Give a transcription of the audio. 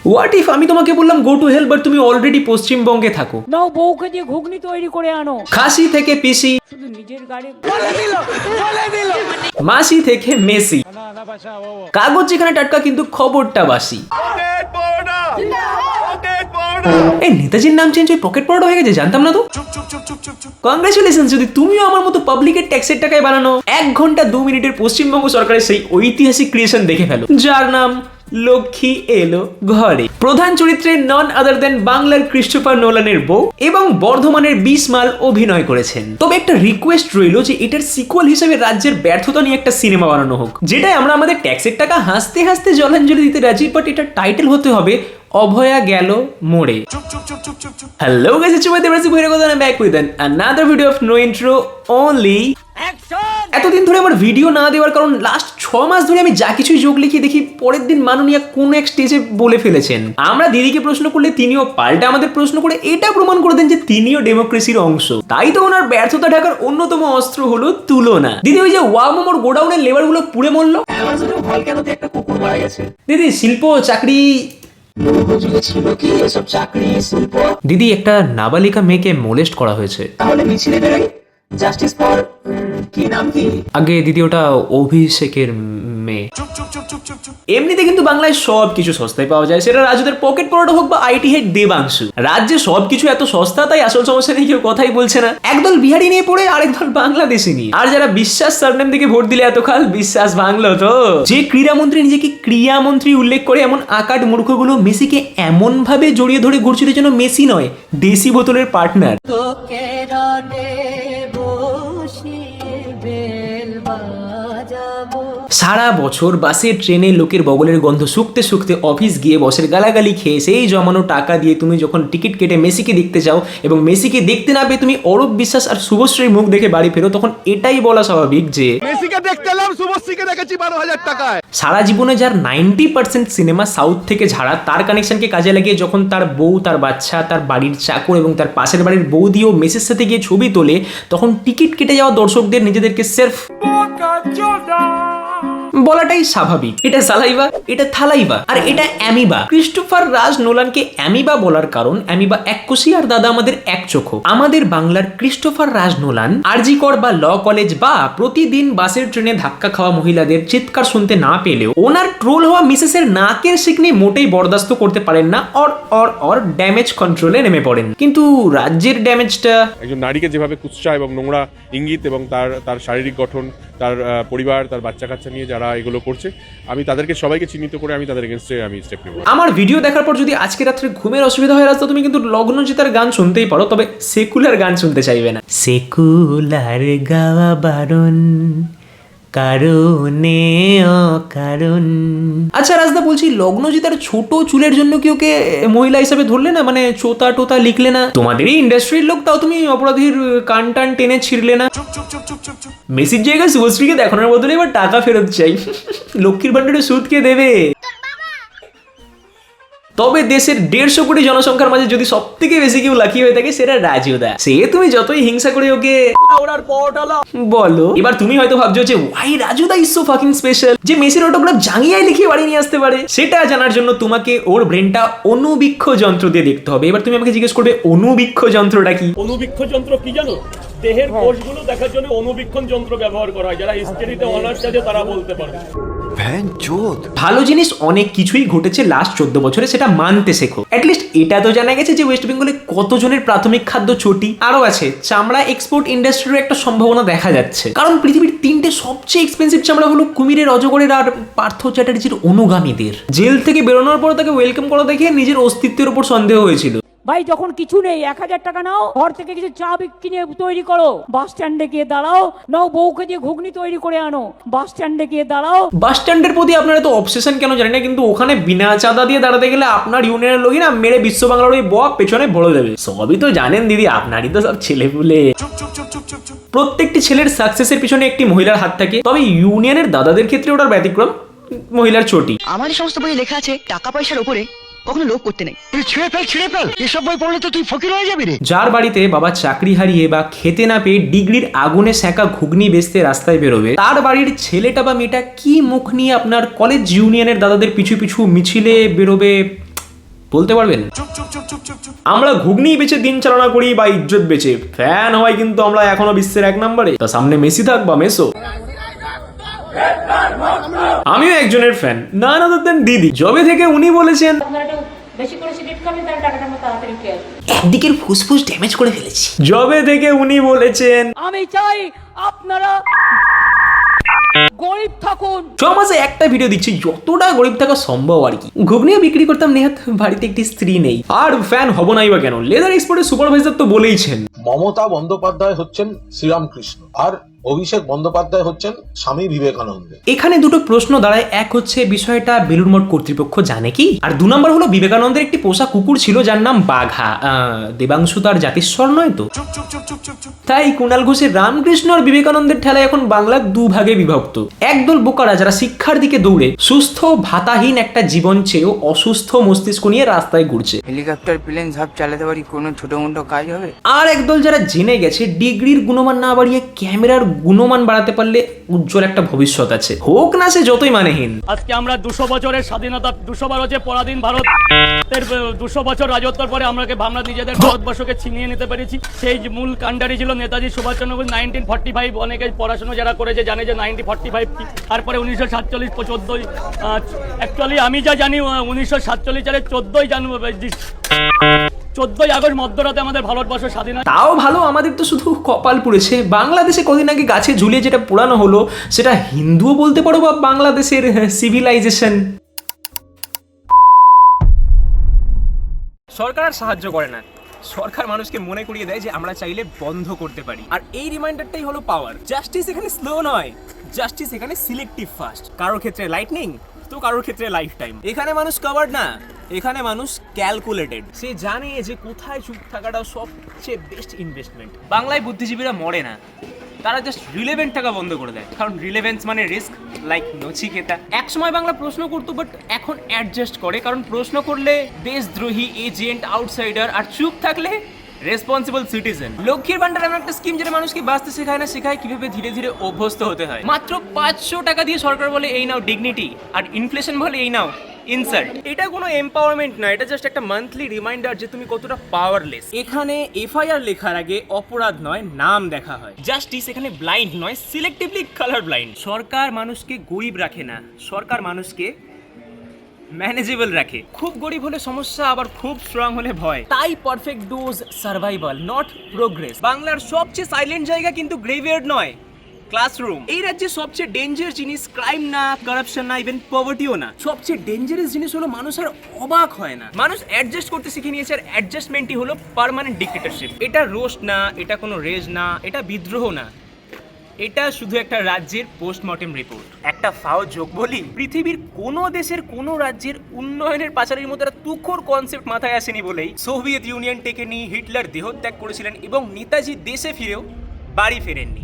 What if আমি তোমাকে বললাম গো টু হেল বাট তুমি অলরেডি পশ্চিমবঙ্গে থাকো? নাও বউকে দিয়ে ঘুগনি তৈরি করে আনো। খাসি থেকে পিসি, শুধু নিজের গাড়ি মাসি থেকে মেসি, কাগজ যেখানে টাটকা কিন্তু খবরটা বাসি। এই নেতাজির নাম চেঞ্জ হয়ে পকেট পরোটা হয়ে গেছে, জানতাম না তো। কংগ্রেচুলেশন, যদি তুমিও আমার মতো পাবলিকের ট্যাক্সের টাকায় বানানো 1 ঘন্টা 2 মিনিটের পশ্চিমবঙ্গ সরকারের সেই ঐতিহাসিক ক্রিয়েশন দেখে ফেলো, যার নাম লক্ষ্মী এলো ঘরে। প্রধান চরিত্রে নন আদার দেন বাংলার ক্রিস্টোফার নোলানের বউ এবং বর্ধমানের 20 মাল অভিনয় করেছেন। তবে একটা রিকোয়েস্ট রইল যে এটার সিকুয়াল হিসেবে রাজ্যের ব্যর্থতা নিয়ে একটা সিনেমা বানানো হোক, যেটাই আমরা আমাদের ট্যাক্সের টাকা হাসতে হাসতে জলাঞ্জলি দিতে রাজি, বাট এটার টাইটেল হতে হবে অভয়া গেল মোড়ে। Hello guys, it's my Debraj বহিরাগত back with another video of no intro only. এতদিন ধরে আমার ভিডিও না দেওয়ার কারণ লাস্ট 6 মাস ধরে আমি যা কিছুই যোগ লিখি দেখি পরের দিন মাননীয়া কোন এক স্টেজে বলে ফেলেছেন। আমরা দিদিকে প্রশ্ন করলে তিনিও পাল্টা আমাদের প্রশ্ন করে এটা প্রমাণ করে দেন যে তিনিও ডেমোক্রেসির অংশ। তাই তো ওনার ব্যর্থতা ঢাকার অন্যতম অস্ত্র হলো তুলনা। দিদি ওই যে ওয়ামোমোর গোডাউনের লেবার গুলো পুড়ে মরল, দিদি শিল্প চাকরি দিদি একটা নাবালিকা মেয়েকে মোলেস্ট করা হয়েছে, জাস্টিস ফর কি নাম কি? আগে দিদি ওটা অভিষেকের মেয়ে। এমনিতে কিন্তু বাংলায় সবকিছু সস্তায় পাওয়া যায়, সেটা রাজুদের পকেট পরোটা হোক বা আইটি হেড দেবাংশু। রাজ্যে সবকিছু এত সস্তা, তাই আসল সমস্যা নিয়ে কেউ কথাই বলছে না। একদল বিহারি নিয়ে পড়ে আরেক দল বাংলাদেশি নিয়ে। আর যারা বিশ্বাস সারনেম থেকে ভোট দিলে এতকাল বিশ্বাস ভাঙলো তো। যে ক্রীড়ামন্ত্রী নিজেকে ক্রিয়ামন্ত্রী উল্লেখ করে এমন আকাট মূর্খগুলো মেসিকে এমন ভাবে জড়িয়ে ধরে ঘুরছিল যেন মেসি নয় দেশি বোতলের পার্টনার। সারা বছর বাসে ট্রেনে লোকের বগলের গন্ধ শুকতে শুকতে অফিস গিয়ে বসের গালাগালি খেয়ে সেই জমানো টাকা দিয়ে তুমি যখন টিকিট কেটে মেসিকে দেখতে যাও এবং মেসিকে দেখতে না পেয়ে তুমি অরূপ বিশ্বাস আর শুভশ্রীর মুখ দেখে বাড়ি ফেরো, তখন এটাই বলা স্বাভাবিক যে মেসিকে দেখতে এলাম, শুভশ্রীকে দেখেছি 12,000 টাকায়। সারা জীবনে যার 90% সিনেমা সাউথ থেকে ঝাড়া, তার কানেকশনকে কাজে লাগিয়ে যখন তার বউ, তার বাচ্চা, তার বাড়ির চাকর এবং তার পাশের বাড়ির বৌদিও মেসির সাথে গিয়ে ছবি তোলে, তখন টিকিট কেটে যাওয়া দর্শকদের নিজেদেরকে সেলফ বলাটাই স্বাভাবিক। এটা সালাইভা, এটা থালাইভা, আর এটা অ্যামিবা। ক্রিস্টোফার রাজ নোলানকে অ্যামিবা বলার কারণ অ্যামিবা এককোষী আর দাদা আমাদের এক চোখো। আমাদের বাংলার ক্রিস্টোফার রাজ নোলান আরজি কর বা ল কলেজ বা প্রতিদিন বাসের ট্রেনে ধাক্কা খাওয়া মহিলাদের চিৎকার শুনতে না পেলেও ওনার ট্রোল হওয়া মিসেসের নাকের শিকনি মোটেই বরদাস্ত করতে পারেন না, অর ড্যামেজ কন্ট্রোলে নেমে পড়েন। কিন্তু রাজ্যের ড্যামেজটা একজন নারীকে যেভাবে কুৎসা এবং নোংরা ইঙ্গিত এবং তার শারীরিক গঠন, তার পরিবার, তার বাচ্চা কাচ্চা নিয়ে যারা এগুলো করছে, আমি তাদেরকে সবাইকে চিহ্নিত করে আমি তাদের এগেইনস্টে আমি স্টেপ নেব। আমার ভিডিও দেখার পর যদি আজকে রাত্রে ঘুমের অসুবিধা হয় রাস্তা, তুমি কিন্তু লগ্নজিতার গান শুনতেই পারো, তবে সেকুলার গান শুনতে চাইবে না। সেকুলার গাওয়া বারণ কারণে অকারণ। আচ্ছা রাজদা, বলছি লগ্নজিতার ছোট চুলের জন্য কি ওকে মহিলা হিসাবে ধরলে না? মানে চোতা টোতা লিখলে না? তোমাদেরই ইন্ডাস্ট্রির লোক, তাও তুমি অপরাধীর কান টান টেনে ছিঁড়লে না? মেসির জায়গায় শুভশ্রীকে দেখানোর বদলে এবার টাকা ফেরত চাই। লক্ষ্মীর ভান্ডারে সুদ কে দেবে? তবে দেশের 150 কোটি জনসংখ্যার মাঝে যদি সব থেকে বেশি কেউ লাকি হয়ে থাকে সেটা রাজুদা। সে তুমি যতই হিংসা করে ওকে বলো, এবার তুমি হয়তো ভাবছো যে ওয়াই রাজুদা ইজ সো ফাকিং স্পেশাল, যে মেসির অটোগ্রাফ জাঙ্গিয়ায় লিখে বাড়ি নিয়ে আসতে পারে। সেটা জানার জন্য তোমাকে ওর ব্রেনটা অনুবীক্ষ যন্ত্র দিয়ে দেখতে হবে। এবার তুমি আমাকে জিজ্ঞেস করবে অনুবীক্ষ যন্ত্রটা কি? অনুবীক্ষ যন্ত্র কি জানো? দেহের কোষগুলো দেখার জন্য অনুবীক্ষণ যন্ত্র ব্যবহার করা হয়। যারা হিস্ট্রিতে অনার্স আছে তারা বলতে পারবে। ভালো জিনিস অনেক কিছুই ঘটেছে লাস্ট 14 বছরে, সেটা মানতে শেখো। অ্যাটলিস্ট এটা তো জানা গেছে যে ওয়েস্ট বেঙ্গলে কতজনের প্রাথমিক খাদ্য চটি। আরো আছে, চামড়া এক্সপোর্ট ইন্ডাস্ট্রির একটা সম্ভাবনা দেখা যাচ্ছে, কারণ পৃথিবীর 3টে সবচেয়ে এক্সপেন্সিভ চামড়া হলো কুমিরের, অজগরের আর পার্থ চ্যাটার্জির অনুগামীদের। জেল থেকে বেরোনোর পর তাকে ওয়েলকাম করা দেখে নিজের অস্তিত্বের উপর সন্দেহ হয়েছিল। ভাই যখন কিছু নেই 1000 টাকা নাও, ঘর থেকে কিছু চা কিনে তৈরি করো, বাস স্ট্যান্ডে গিয়ে দাঁড়াও, নাও বউকে দিয়ে ঘুগনি তৈরি করে আনো, বাস স্ট্যান্ডে গিয়ে দাঁড়াও। বাস স্ট্যান্ডের প্রতি আপনার এত অবসেশন কেন জানি না, কিন্তু ওখানে বিনা চাঁদা দিয়ে দাঁড়াতে গেলে আপনার ইউনিয়নের লোকই না মেরে বিশ্ব বাংলার ওই বক পেছনে ভরে দেবে। সবই তো জানেন দিদি, আপনারই তো সব ছেলেপুলে। প্রত্যেকটি ছেলের সাকসেসের পিছনে একটি মহিলার হাত থাকে, তবে ইউনিয়নের দাদাদের ক্ষেত্রে ওটার ব্যতিক্রম, মহিলার চটি। আমার সমস্ত বই লেখা আছে টাকা পয়সার উপরে কখনো লোভ করতে নেই। তুই ছিঁড়ে ফেল এসব বই পড়লে তো তুই ফকির হয়ে যাবি রে। যার বাড়িতে বাবা চাকরি হারিয়ে বা খেতে না পেয়ে ডিগ্রির আগুনে সেঁকা ঘুগনি বেচতে রাস্তায় বেরোবে, তার বাড়ির ছেলেটা বা মেয়েটা কি মুখ নিয়ে আপনার কলেজ ইউনিয়নের দাদাদের পিছু পিছু মিছিলে বেরোবে বলতে পারবেন? আমরা ঘুগনি বেচে দিন চালনা করি বা ইজ্জত বেচে, ফ্যান হওয়ায় কিন্তু আমরা এখনো বিশ্বের 1 নম্বরে। তা সামনে মেসি থাক বা মেসো, আমিও একজনের ফ্যান, না না দেন দিদি। যবে থেকে উনি বলেছেন বেশি করে সিগারেট খাবেন তাহলে টাকাটা আমার তাড়াতাড়ি খেয়ে আসবে। একদিকের ফুসফুস ড্যামেজ করে ফেলেছি। যবে থেকে উনি বলেছেন আমি চাই আপনারা গরিব থাকুন। 6 মাসে একটা ভিডিও দিচ্ছি, যতটা গরিব থাকা সম্ভব আর কি। ঘুগনিও বিক্রি করতাম নেহাত, বাড়িতে একটি স্ত্রী নেই। আর ফ্যান হব নাই বা কেন, লেদার এক্সপোর্টের সুপারভাইজার তো বলেইছেন। মমতা বন্দ্যোপাধ্যায় হচ্ছেন শ্রীরামকৃষ্ণ আর অভিষেক বন্দ্যোপাধ্যায় হচ্ছেন স্বামী বিবেকানন্দ। এখানে দুটো প্রশ্ন দাঁড়ায়, এক হচ্ছে বিষয়টা বেলুড় মঠ কর্তৃপক্ষ জানে কি, আর 2 নম্বর হলো বিবেকানন্দের একটি পোষা কুকুর ছিল যার নাম বাঘা। দেবাংশু তার জাতিস্বর নয় তো? তাই কুণাল ঘোষের রামকৃষ্ণ আর বিবেকানন্দের ঠেলায় এখন বাংলা 2 ভাগে বিভক্ত। একদল বোকারা যারা শিক্ষার দিকে দৌড়ে সুস্থ ভাতাহীন একটা জীবন চেয়েও অসুস্থ মস্তিষ্ক নিয়ে রাস্তায় ঘুরছে। হেলিকপ্টার প্লেন সব চালাতে পারি, কোনো ছোট মোটো কাজ হবে? আর একদল যারা জেনে গেছে ডিগ্রির গুণমান না বাড়িয়ে ক্যামেরার গুণমান বাড়াতে পারলে উজ্জ্বল একটা ভবিষ্যৎ আছে, হোক না সে যতই মানেহীন। আজকে আমরা 200 বছরের স্বাধীনতা, 212 যে পরাধীন ভারত, 200 বছর রাজত্বর পরে আমরা নিজেদের ভারতবর্ষকে ছিনিয়ে নিতে পেরেছি। সেই মূল কাণ্ডারি ছিল নেতাজি সুভাষচন্দ্র বোস। 1945 অনেকে পড়াশোনা যারা করেছে জানে যে 1945 কি। তারপরে 1947 14 অ্যাকচুয়ালি আমি যা জানি 1947 সালে 14ই আগস্ট মধ্যরাতে আমাদের ভারতবর্ষ স্বাধীন হয়। তাও ভালো, আমাদের তো শুধু কপাল পুড়েছে। বাংলাদেশে কদিন আগে গাছে ঝুলিয়ে যেটা পোড়ানো হলো সেটা হিন্দুও বলতে পারো বা বাংলাদেশের সিভিলাইজেশন। সরকার আর সাহায্য করে না, সরকার মানুষকে মনে করিয়ে দেয় যে আমরা চাইলে বন্ধ করতে পারি। আর এই রিমাইন্ডারটাই হলো পাওয়ার। জাস্টিস এখানে স্লো নয়, জাস্টিস এখানে সিলেক্টিভ ফাস্ট। কারোর ক্ষেত্রে লাইটনিং তো কারোর ক্ষেত্রে লাইফ টাইম। এখানে মানুষ কভার্ড না, এখানে মানুষ ক্যালকুলেটেড। সে জানে যে কোথায় চুপ থাকাটা সবচেয়ে বেস্ট ইনভেস্টমেন্ট। বাংলায় বুদ্ধিজীবীরা মরে না, তারা জাস্ট রিলেভেন্ট থাকা বন্ধ করে দেয়, কারণ রিলেভেন্স মানে রিস্ক, লাইক নচিকেতা। একসময় বাংলা প্রশ্ন করতো, বাট এখন অ্যাডজাস্ট করে, কারণ প্রশ্ন করলে দেশদ্রোহী, এজেন্ট, আউটসাইডার, আর চুপ থাকলে রেসপন্সিবল সিটিজেন। লক্ষ্মীর ভান্ডার এমন একটা স্কিম যেটা মানুষকে বাঁচতে শেখায় না, শেখায় কিভাবে ধীরে ধীরে অভ্যস্ত হতে হয়। মাত্র 500 টাকা দিয়ে সরকার বলে এই নাও ডিগনিটি, আর ইনফ্লেশন বলে এই নাও ইনসাল্ট। এটা কোনো এম্পাওয়ারমেন্ট না, এটা জাস্ট একটা মান্থলি রিমাইন্ডার যে তুমি কতটা পাওয়ারলেস। এখানে এফআইআর লেখার আগে অপরাধ নয়, নাম দেখা হয়। জাস্টিস এখানে ব্লাইন্ড নয়, সিলেক্টিভলি কালার ব্লাইন্ড। সরকার মানুষকে গরিব রাখে না, সরকার মানুষকে ম্যানেজেবল রাখে। খুব গরিব হলে সমস্যা, আবার খুব স্ট্রং হলে ভয়। তাই perfect dose survival, not progress. বাংলার সবচেয়ে সাইলেন্ট জায়গা কিন্তু গ্রেভইয়ার্ড নয়, ক্লাসরুম। এই রাজ্যে সবচেয়ে ডেঞ্জারাস জিনিস ক্রাইম না, কারাপশন না, ইভেন পভার্টিও না। সবচেয়ে ডেঞ্জারাস জিনিস হলো মানুষ আর অবাক হয় না। মানুষ অ্যাডজাস্ট করতে শিখে নিয়েছে, আর অ্যাডজাস্টমেন্টই হলো পার্মানেন্ট ডিক্টেটরশিপ। এটা রোস্ট না, এটা কোনো রেজ না, এটা বিদ্রোহ না, এটা শুধু একটা রাজ্যের পোস্টমর্টেম রিপোর্ট। একটা ফাও যোগ বলি, পৃথিবীর কোনো দেশের কোনো রাজ্যের উন্নয়নের পাঁচালীর মধ্যে একটা তুখোর কনসেপ্ট মাথায় আসেনি বলেই সোভিয়েত ইউনিয়ন টেকেনি, হিটলার দেহত্যাগ করেছিলেন এবং নেতাজি দেশে ফিরেও বাড়ি ফেরেননি।